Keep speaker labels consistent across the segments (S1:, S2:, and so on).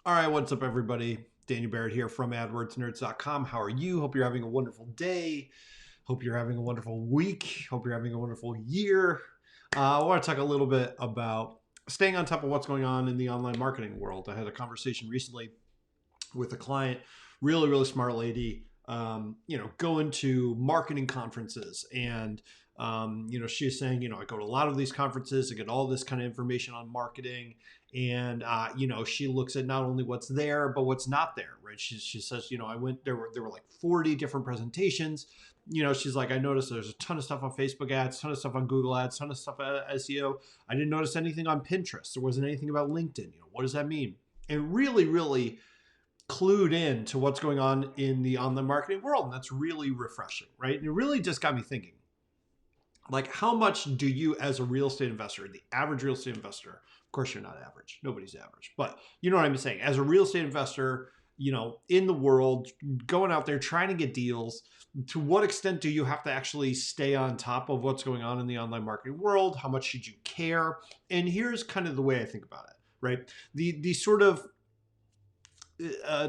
S1: All right, what's up, everybody? Daniel Barrett here from AdWordsNerds.com. How are you? Hope you're having a wonderful day. Hope you're having a wonderful week. Hope you're having a wonderful year. I want to talk a little bit about staying on top of what's going on in the online marketing world. I had a conversation recently with a client, really smart lady, going to marketing conferences. And, she's saying, I go to a lot of these conferences, I get all this kind of information on marketing. And, she looks at not only what's there, but what's not there, right? She says, I went, there were like 40 different presentations. She's like, I noticed there's a ton of stuff on Facebook ads, ton of stuff on Google ads, ton of stuff at SEO. I didn't notice anything on Pinterest. There wasn't anything about LinkedIn. What does that mean? And really clued in to what's going on in the online marketing world. And that's really refreshing, right? And it really just got me thinking, like, how much do you, as a real estate investor, the average real estate investor, of course you're not average, nobody's average, but you know what I'm saying, as a real estate investor, in the world, going out there trying to get deals, to what extent do you have to actually stay on top of what's going on in the online marketing world? How much should you care? And here's kind of the way I think about it, right? The sort of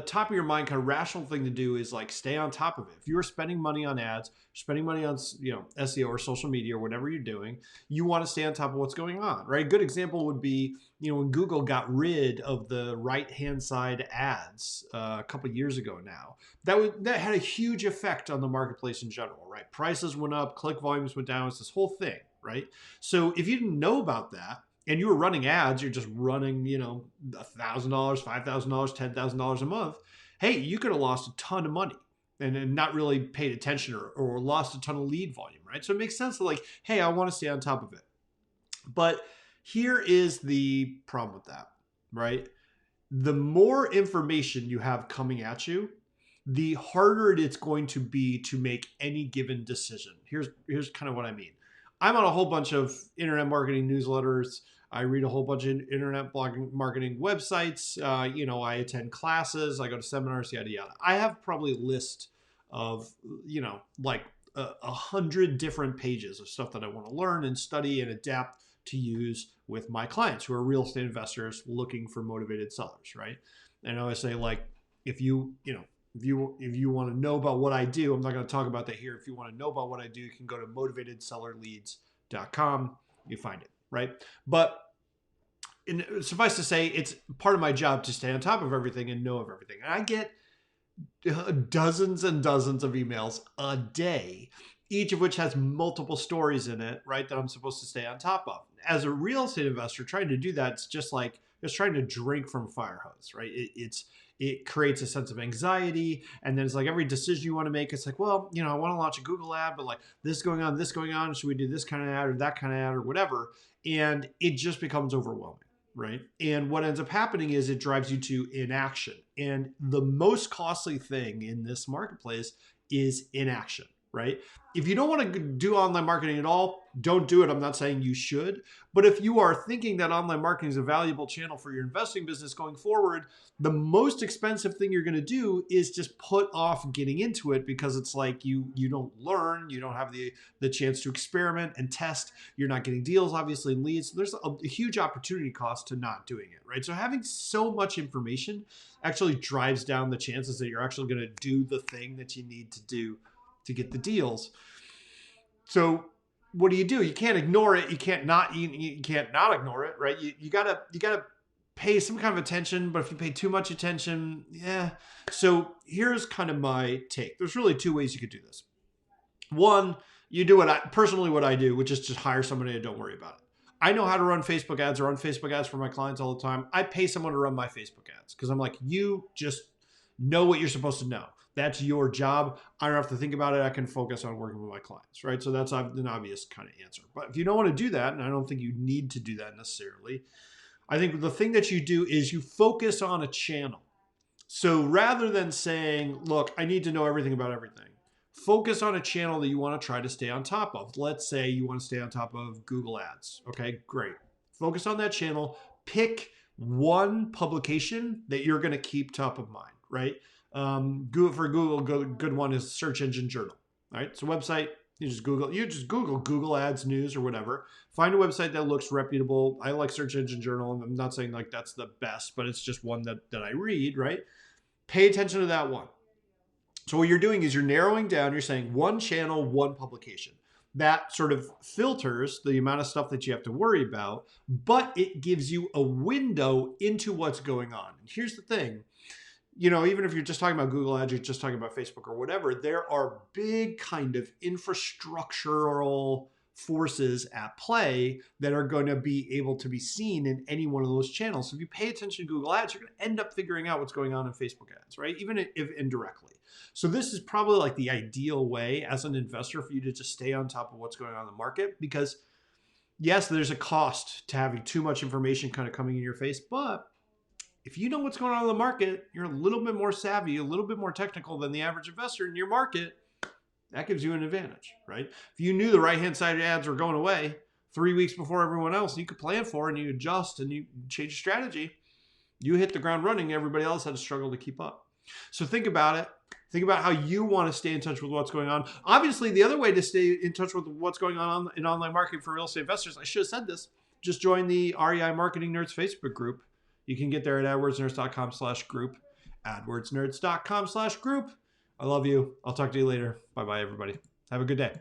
S1: top of your mind kind of rational thing to do is like stay on top of it. If you're spending money on ads, spending money on SEO or social media or whatever you're doing, you want to stay on top of what's going on, right? A good example would be when Google got rid of the right hand side ads a couple of years ago now. That had a huge effect on the marketplace in general, right? Prices went up, click volumes went down. It's this whole thing, right? So if you didn't know about that, and you were running ads, you're just running, $1,000, $5,000, $10,000 a month. Hey, you could have lost a ton of money and not really paid attention or lost a ton of lead volume, right? So it makes sense to like, hey, I want to stay on top of it. But here is the problem with that, right? The more information you have coming at you, the harder it's going to be to make any given decision. Here's kind of what I mean. I'm on a whole bunch of internet marketing newsletters. I read a whole bunch of internet blogging marketing websites. I attend classes. I go to seminars, yada, yada. I have probably a list of, like 100 different pages of stuff that I want to learn and study and adapt to use with my clients who are real estate investors looking for motivated sellers, right? And I always say, like, if you want to know about what I do, I'm not going to talk about that here. If you want to know about what I do, you can go to motivatedsellerleads.com. You find it, right? But suffice to say, it's part of my job to stay on top of everything and know of everything. And I get dozens and dozens of emails a day, each of which has multiple stories in it, right, that I'm supposed to stay on top of. As a real estate investor, trying to do that, it's just like just trying to drink from a fire hose, right? It creates a sense of anxiety. And then it's like every decision you want to make, it's like, well, I want to launch a Google ad, but like this going on. Should we do this kind of ad or that kind of ad or whatever? And it just becomes overwhelming, right? And what ends up happening is it drives you to inaction. And the most costly thing in this marketplace is inaction, right? If you don't want to do online marketing at all, don't do it. I'm not saying you should. But if you are thinking that online marketing is a valuable channel for your investing business going forward, the most expensive thing you're going to do is just put off getting into it because it's like you don't learn, you don't have the chance to experiment and test. You're not getting deals, obviously, and leads. There's a huge opportunity cost to not doing it, right? So having so much information actually drives down the chances that you're actually going to do the thing that you need to do to get the deals. So what do? You can't ignore it. You can't not ignore it, right? You gotta pay some kind of attention, but if you pay too much attention, yeah. So here's kind of my take. There's really two ways you could do this. One, you do what I do, which is just hire somebody and don't worry about it. I know how to run Facebook ads or run Facebook ads for my clients all the time. I pay someone to run my Facebook ads because I'm like, you just know what you're supposed to know. That's your job. I don't have to think about it. I can focus on working with my clients, right? So that's an obvious kind of answer. But if you don't want to do that, and I don't think you need to do that necessarily, I think the thing that you do is you focus on a channel. So rather than saying, look, I need to know everything about everything, focus on a channel that you want to try to stay on top of. Let's say you want to stay on top of Google Ads. Okay, great. Focus on that channel. Pick one publication that you're going to keep top of mind, right? For Google, good one is Search Engine Journal. All right, it's a website. You just Google Google Ads News or whatever. Find a website that looks reputable. I like Search Engine Journal, and I'm not saying like that's the best, but it's just one that I read, right? Pay attention to that one. So what you're doing is you're narrowing down, you're saying one channel, one publication. That sort of filters the amount of stuff that you have to worry about, but it gives you a window into what's going on. And here's the thing, even if you're just talking about Google Ads, you're just talking about Facebook or whatever, there are big kind of infrastructural forces at play that are going to be able to be seen in any one of those channels. So if you pay attention to Google Ads, you're going to end up figuring out what's going on in Facebook ads, right? Even if indirectly. So this is probably like the ideal way as an investor for you to just stay on top of what's going on in the market, because yes, there's a cost to having too much information kind of coming in your face, but if you know what's going on in the market, you're a little bit more savvy, a little bit more technical than the average investor in your market. That gives you an advantage, right? If you knew the right-hand side ads were going away 3 weeks before everyone else, you could plan for and you adjust and you change your strategy. You hit the ground running. Everybody else had to struggle to keep up. So think about it. Think about how you want to stay in touch with what's going on. Obviously, the other way to stay in touch with what's going on in online marketing for real estate investors, I should have said this, just join the REI Marketing Nerds Facebook group. You can get there at AdWordsNerds.com/group, AdWordsNerds.com/group. I love you. I'll talk to you later. Bye-bye, everybody. Have a good day.